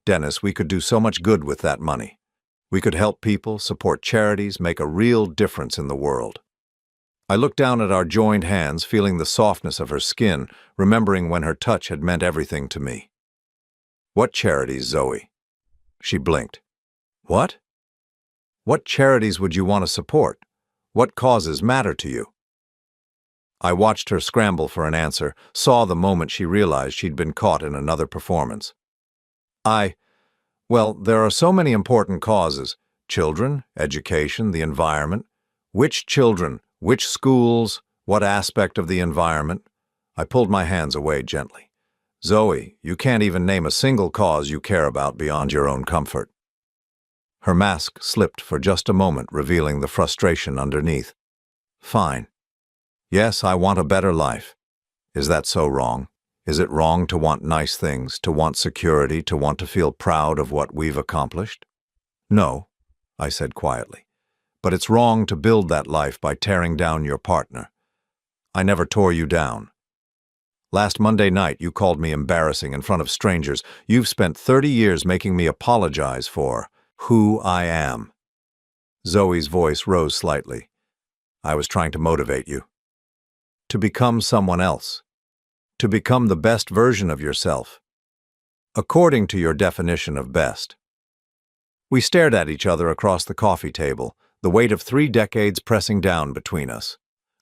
[SPEAKER 1] Dennis, we could do so much good with that money. We could help people, support charities, make a real difference in the world. I looked down at our joined hands, feeling the softness of her skin, remembering when her touch had meant everything to me. What charities, Zoe? She blinked. What? What charities would you want to support? What causes matter to you? I watched her scramble for an answer, saw the moment she realized she'd been caught in another performance. Well, there are so many important causes. Children, education, the environment. Which children? Which schools? What aspect of the environment? I pulled my hands away gently. Zoe, you can't even name a single cause you care about beyond your own comfort. Her mask slipped for just a moment, revealing the frustration underneath. Fine. Yes, I want a better life. Is that so wrong? Is it wrong to want nice things, to want security, to want to feel proud of what we've accomplished? No, I said quietly. But it's wrong to build that life by tearing down your partner. I never tore you down. Last Monday night, you called me embarrassing in front of strangers. You've spent 30 years making me apologize for who I am. Zoe's voice rose slightly. I was trying to motivate you. To become someone else. To become the best version of yourself. According to your definition of best. We stared at each other across the coffee table, the weight of 3 decades pressing down between us.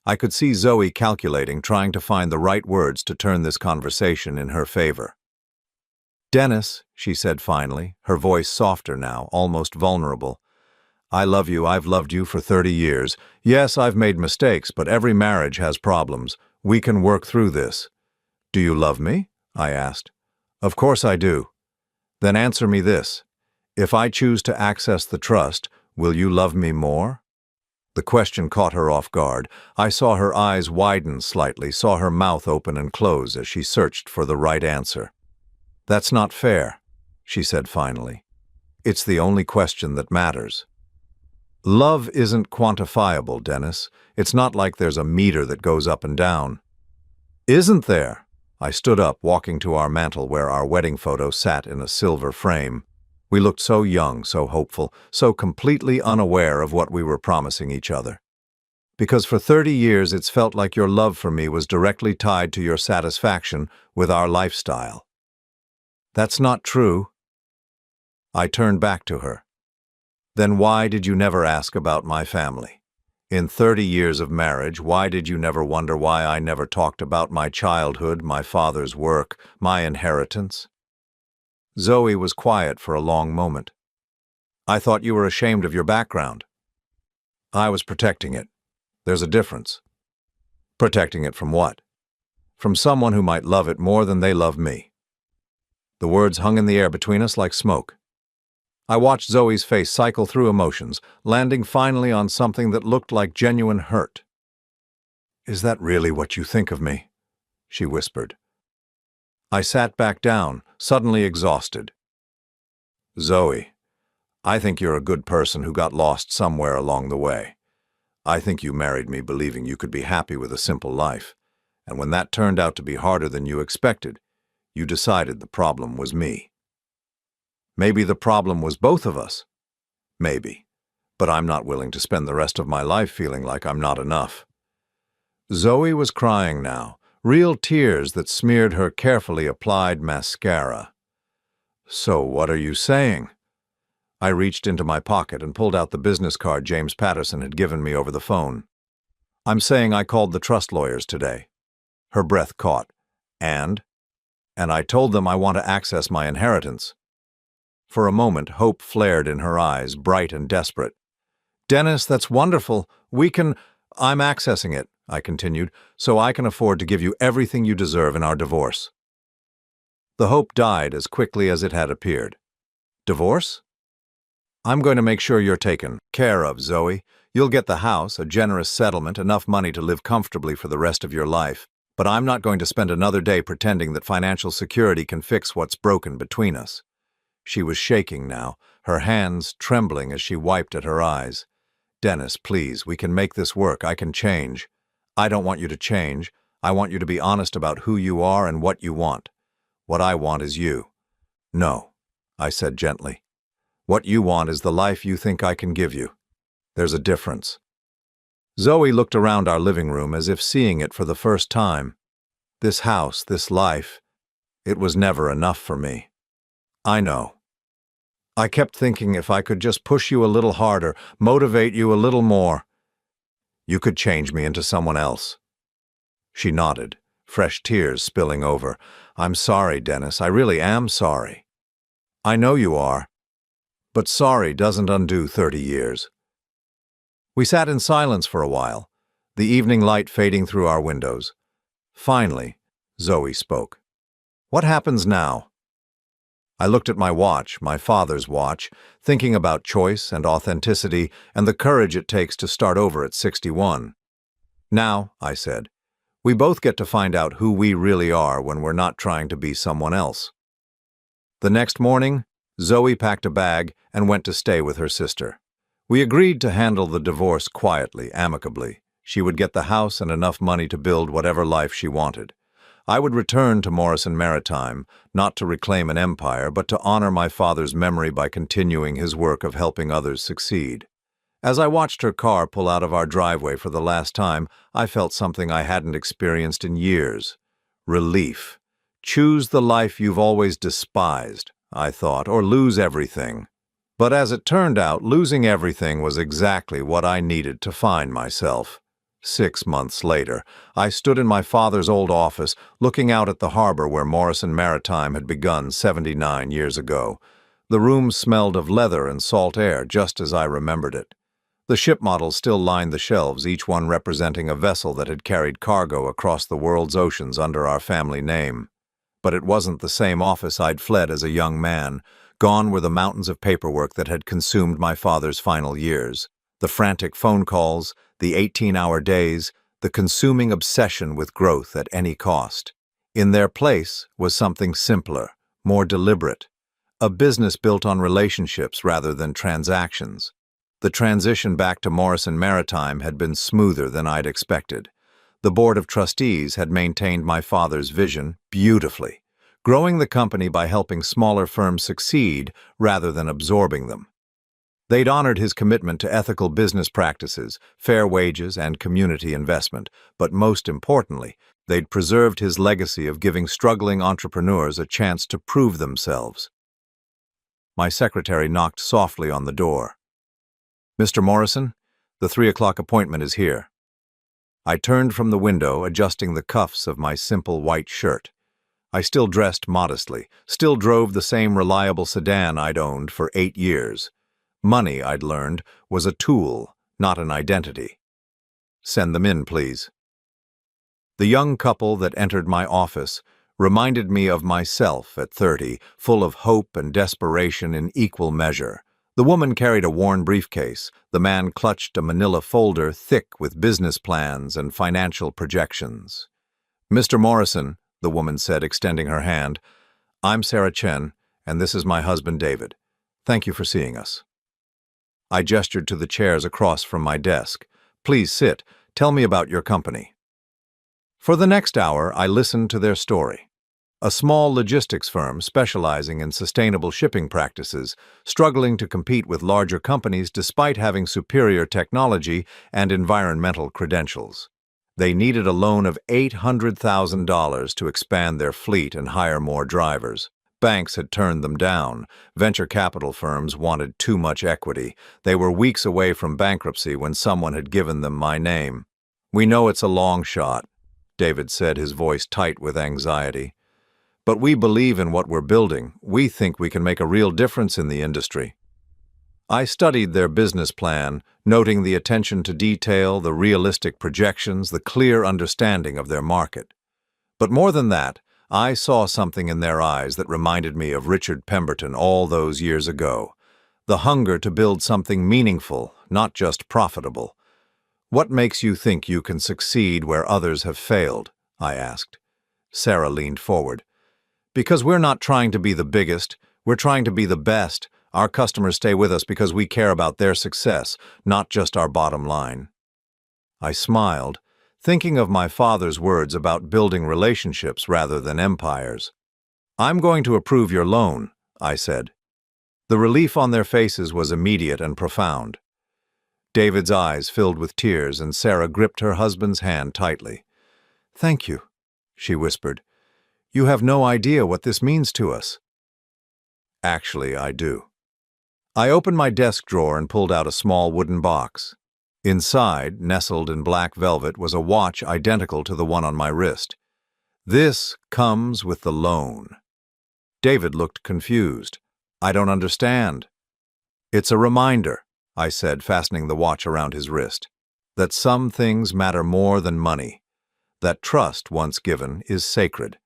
[SPEAKER 1] I could see Zoe calculating, trying to find the right words to turn this conversation in her favor. Dennis, she said finally, her voice softer now, almost vulnerable. I love you. I've loved you for 30 years. Yes, I've made mistakes, but every marriage has problems. We can work through this. Do you love me? I asked. Of course I do. Then answer me this. If I choose to access the trust, will you love me more? The question caught her off guard. I saw her eyes widen slightly, saw her mouth open and close as she searched for the right answer. That's not fair, she said finally. It's the only question that matters. Love isn't quantifiable, Dennis. It's not like there's a meter that goes up and down. Isn't there? I stood up, walking to our mantel where our wedding photo sat in a silver frame. We looked so young, so hopeful, so completely unaware of what we were promising each other. Because for 30 years it's felt like your love for me was directly tied to your satisfaction with our lifestyle. That's not true. I turned back to her. Then why did you never ask about my family? In 30 years of marriage, why did you never wonder why I never talked about my childhood, my father's work, my inheritance? Zoe was quiet for a long moment. I thought you were ashamed of your background. I was protecting it. There's a difference. Protecting it from what? From someone who might love it more than they love me. The words hung in the air between us like smoke. I watched Zoe's face cycle through emotions, landing finally on something that looked like genuine hurt. Is that really what you think of me? She whispered. I sat back down, suddenly exhausted. Zoe, I think you're a good person who got lost somewhere along the way. I think you married me believing you could be happy with a simple life, and when that turned out to be harder than you expected, you decided the problem was me. Maybe the problem was both of us. Maybe. But I'm not willing to spend the rest of my life feeling like I'm not enough. Zoe was crying now, real tears that smeared her carefully applied mascara. So what are you saying? I reached into my pocket and pulled out the business card James Patterson had given me over the phone. I'm saying I called the trust lawyers today. Her breath caught. And I told them I want to access my inheritance. For a moment, hope flared in her eyes, bright and desperate. Dennis, that's wonderful. I'm accessing it, I continued, so I can afford to give you everything you deserve in our divorce. The hope died as quickly as it had appeared. Divorce? I'm going to make sure you're taken care of, Zoe. You'll get the house, a generous settlement, enough money to live comfortably for the rest of your life. But I'm not going to spend another day pretending that financial security can fix what's broken between us. She was shaking now, her hands trembling as she wiped at her eyes. Dennis, please, we can make this work. I can change. I don't want you to change. I want you to be honest about who you are and what you want. What I want is you. No, I said gently. What you want is the life you think I can give you. There's a difference. Zoe looked around our living room as if seeing it for the first time. This house, this life, it was never enough for me. I know. I kept thinking if I could just push you a little harder, motivate you a little more, you could change me into someone else. She nodded, fresh tears spilling over. I'm sorry, Dennis. I really am sorry. I know you are. But sorry doesn't undo 30 years. We sat in silence for a while, the evening light fading through our windows. Finally, Zoe spoke. What happens now? I looked at my watch, my father's watch, thinking about choice and authenticity and the courage it takes to start over at 61. Now, I said, we both get to find out who we really are when we're not trying to be someone else. The next morning, Zoe packed a bag and went to stay with her sister. We agreed to handle the divorce quietly, amicably. She would get the house and enough money to build whatever life she wanted. I would return to Morrison Maritime, not to reclaim an empire, but to honor my father's memory by continuing his work of helping others succeed. As I watched her car pull out of our driveway for the last time, I felt something I hadn't experienced in years. Relief. Choose the life you've always despised, I thought, or lose everything. But as it turned out, losing everything was exactly what I needed to find myself. 6 months later, I stood in my father's old office, looking out at the harbor where Morrison Maritime had begun 79 years ago. The room smelled of leather and salt air, just as I remembered it. The ship models still lined the shelves, each one representing a vessel that had carried cargo across the world's oceans under our family name. But it wasn't the same office I'd fled as a young man. Gone were the mountains of paperwork that had consumed my father's final years. The frantic phone calls, the 18-hour days, the consuming obsession with growth at any cost. In their place was something simpler, more deliberate. A business built on relationships rather than transactions. The transition back to Morrison Maritime had been smoother than I'd expected. The board of trustees had maintained my father's vision beautifully, growing the company by helping smaller firms succeed rather than absorbing them. They'd honored his commitment to ethical business practices, fair wages, and community investment, but most importantly, they'd preserved his legacy of giving struggling entrepreneurs a chance to prove themselves. My secretary knocked softly on the door. Mr. Morrison, the 3 o'clock appointment is here. I turned from the window, adjusting the cuffs of my simple white shirt. I still dressed modestly, still drove the same reliable sedan I'd owned for 8 years. Money, I'd learned, was a tool, not an identity. Send them in, please. The young couple that entered my office reminded me of myself at 30, full of hope and desperation in equal measure. The woman carried a worn briefcase. The man clutched a manila folder thick with business plans and financial projections. Mr. Morrison, the woman said, extending her hand, I'm Sarah Chen, and this is my husband, David. Thank you for seeing us. I gestured to the chairs across from my desk. Please sit. Tell me about your company. For the next hour, I listened to their story. A small logistics firm specializing in sustainable shipping practices, struggling to compete with larger companies despite having superior technology and environmental credentials. They needed a loan of $800,000 to expand their fleet and hire more drivers. Banks had turned them down. Venture capital firms wanted too much equity. They were weeks away from bankruptcy when someone had given them my name. We know it's a long shot, David said, his voice tight with anxiety. But we believe in what we're building. We think we can make a real difference in the industry. I studied their business plan, noting the attention to detail, the realistic projections, the clear understanding of their market. But more than that, I saw something in their eyes that reminded me of Richard Pemberton all those years ago. The hunger to build something meaningful, not just profitable. What makes you think you can succeed where others have failed? I asked. Sarah leaned forward. Because we're not trying to be the biggest, we're trying to be the best. Our customers stay with us because we care about their success, not just our bottom line. I smiled, thinking of my father's words about building relationships rather than empires. I'm going to approve your loan, I said. The relief on their faces was immediate and profound. David's eyes filled with tears, and Sarah gripped her husband's hand tightly. "Thank you," she whispered. "You have no idea what this means to us." Actually, I do. I opened my desk drawer and pulled out a small wooden box. Inside, nestled in black velvet, was a watch identical to the one on my wrist. "This comes with the loan." David looked confused. "I don't understand." "It's a reminder," I said, fastening the watch around his wrist, "that some things matter more than money, that trust once given is sacred,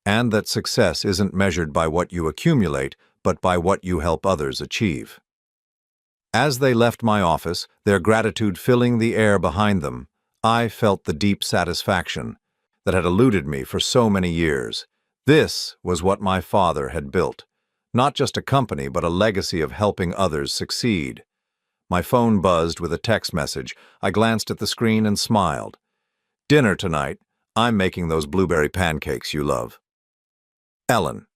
[SPEAKER 1] and that success isn't measured by what you accumulate, but by what you help others achieve." As they left my office, their gratitude filling the air behind them, I felt the deep satisfaction that had eluded me for so many years. This was what my father had built. Not just a company, but a legacy of helping others succeed. My phone buzzed with a text message. I glanced at the screen and smiled. "Dinner tonight. I'm making those blueberry pancakes you love." Ellen.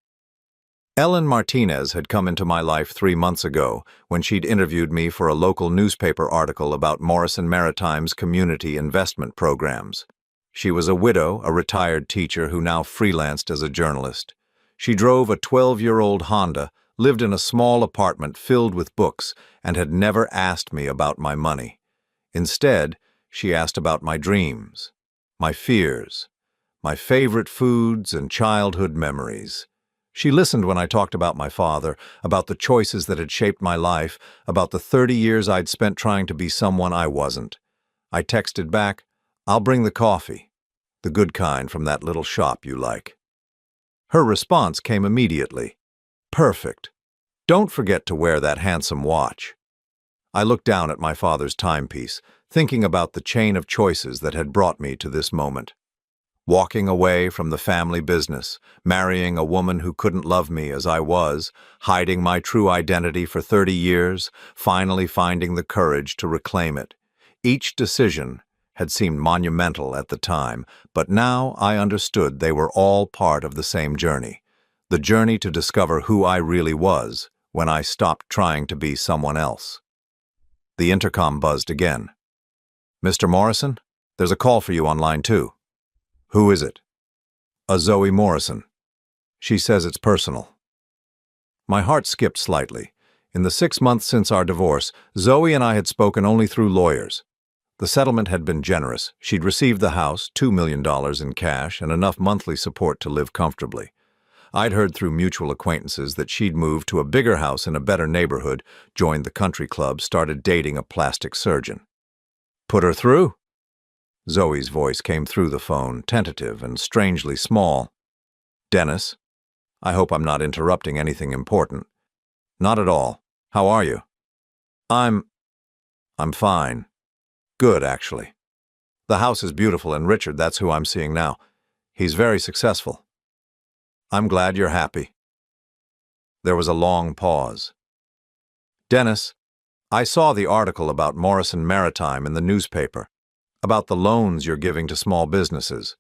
[SPEAKER 1] Ellen Martinez had come into my life 3 months ago when she'd interviewed me for a local newspaper article about Morrison Maritime's community investment programs. She was a widow, a retired teacher who now freelanced as a journalist. She drove a 12-year-old Honda, lived in a small apartment filled with books, and had never asked me about my money. Instead, she asked about my dreams, my fears, my favorite foods and childhood memories. She listened when I talked about my father, about the choices that had shaped my life, about the 30 years I'd spent trying to be someone I wasn't. I texted back, "I'll bring the coffee, the good kind from that little shop you like." Her response came immediately. "Perfect. Don't forget to wear that handsome watch." I looked down at my father's timepiece, thinking about the chain of choices that had brought me to this moment. Walking away from the family business, marrying a woman who couldn't love me as I was, hiding my true identity for 30 years, finally finding the courage to reclaim it. Each decision had seemed monumental at the time, but now I understood they were all part of the same journey. The journey to discover who I really was when I stopped trying to be someone else. The intercom buzzed again. "Mr. Morrison, there's a call for you on line 2. "Who is it?" "A Zoe Morrison. She says it's personal." My heart skipped slightly. In the 6 months since our divorce, Zoe and I had spoken only through lawyers. The settlement had been generous. She'd received the house, $2 million in cash, and enough monthly support to live comfortably. I'd heard through mutual acquaintances that she'd moved to a bigger house in a better neighborhood, joined the country club, started dating a plastic surgeon. "Put her through?" Zoe's voice came through the phone, tentative and strangely small. "Dennis, I hope I'm not interrupting anything important." "Not at all. How are you?" I'm fine. Good, actually. The house is beautiful, and Richard, that's who I'm seeing now. He's very successful." "I'm glad you're happy." There was a long pause. "Dennis, I saw the article about Morrison Maritime in the newspaper, about the loans you're giving to small businesses.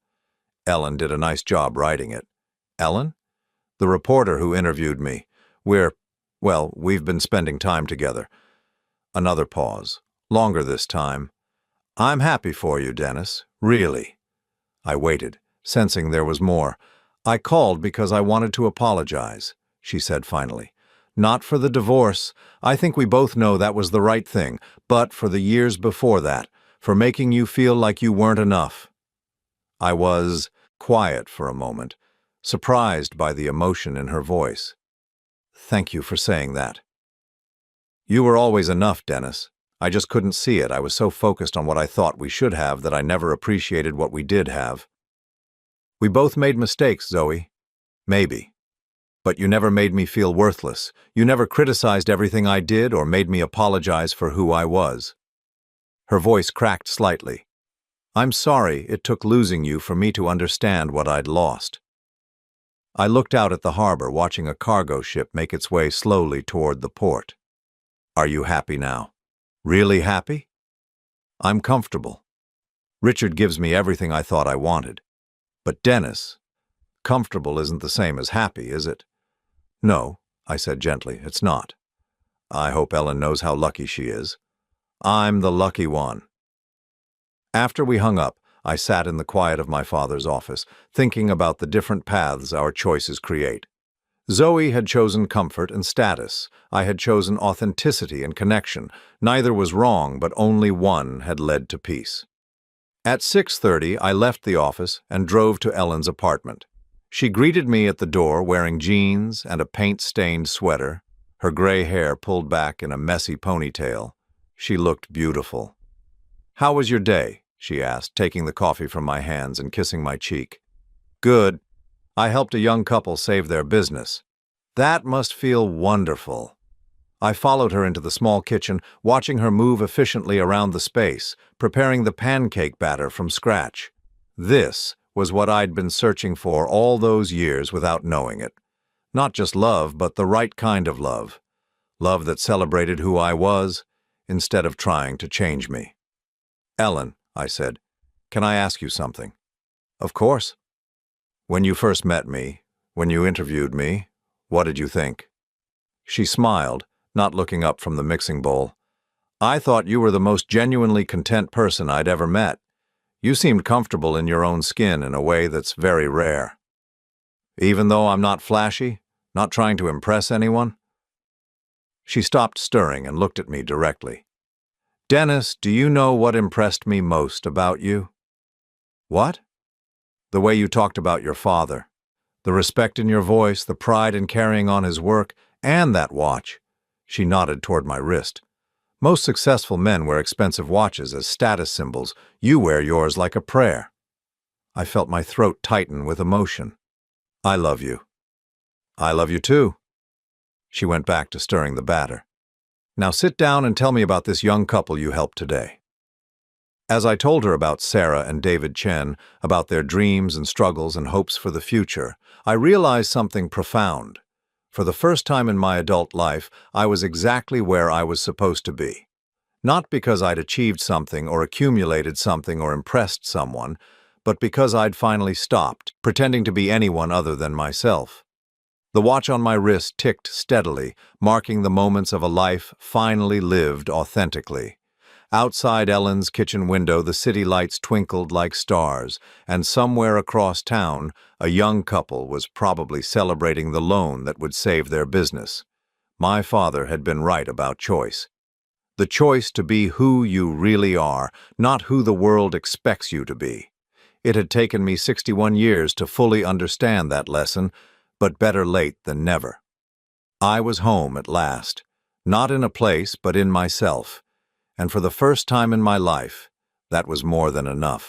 [SPEAKER 1] Ellen did a nice job writing it." "Ellen?" "The reporter who interviewed me. We've been spending time together." Another pause, longer this time. "I'm happy for you, Dennis, really." I waited, sensing there was more. "I called because I wanted to apologize," she said finally. "Not for the divorce. I think we both know that was the right thing, but for the years before that, for making you feel like you weren't enough." I was quiet for a moment, surprised by the emotion in her voice. "Thank you for saying that." "You were always enough, Dennis. I just couldn't see it. I was so focused on what I thought we should have that I never appreciated what we did have." "We both made mistakes, Zoe. Maybe. But you never made me feel worthless. You never criticized everything I did or made me apologize for who I was." Her voice cracked slightly. "I'm sorry it took losing you for me to understand what I'd lost." I looked out at the harbor, watching a cargo ship make its way slowly toward the port. "Are you happy now? Really happy?" "I'm comfortable. Richard gives me everything I thought I wanted. But Dennis, comfortable isn't the same as happy, is it?" "No," I said gently, "it's not. I hope Ellen knows how lucky she is. I'm the lucky one." After we hung up, I sat in the quiet of my father's office, thinking about the different paths our choices create. Zoe had chosen comfort and status. I had chosen authenticity and connection. Neither was wrong, but only one had led to peace. At 6:30, I left the office and drove to Ellen's apartment. She greeted me at the door wearing jeans and a paint-stained sweater, her gray hair pulled back in a messy ponytail. She looked beautiful. "How was your day?" she asked, taking the coffee from my hands and kissing my cheek. "Good. I helped a young couple save their business." "That must feel wonderful." I followed her into the small kitchen, watching her move efficiently around the space, preparing the pancake batter from scratch. This was what I'd been searching for all those years without knowing it. Not just love, but the right kind of love. Love that celebrated who I was, instead of trying to change me. "Ellen," I said, "can I ask you something?" "Of course." "When you first met me, when you interviewed me, what did you think?" She smiled, not looking up from the mixing bowl. "I thought you were the most genuinely content person I'd ever met. You seemed comfortable in your own skin in a way that's very rare." "Even though I'm not flashy, not trying to impress anyone?" She stopped stirring and looked at me directly. "Dennis, do you know what impressed me most about you?" "What?" "The way you talked about your father. The respect in your voice, the pride in carrying on his work, and that watch." She nodded toward my wrist. "Most successful men wear expensive watches as status symbols. You wear yours like a prayer." I felt my throat tighten with emotion. "I love you." "I love you too." She went back to stirring the batter. "Now sit down and tell me about this young couple you helped today." As I told her about Sarah and David Chen, about their dreams and struggles and hopes for the future, I realized something profound. For the first time in my adult life, I was exactly where I was supposed to be. Not because I'd achieved something or accumulated something or impressed someone, but because I'd finally stopped, pretending to be anyone other than myself. The watch on my wrist ticked steadily, marking the moments of a life finally lived authentically. Outside Ellen's kitchen window, the city lights twinkled like stars, and somewhere across town, a young couple was probably celebrating the loan that would save their business. My father had been right about choice. The choice to be who you really are, not who the world expects you to be. It had taken me 61 years to fully understand that lesson, but better late than never. I was home at last, not in a place, but in myself. And for the first time in my life, that was more than enough.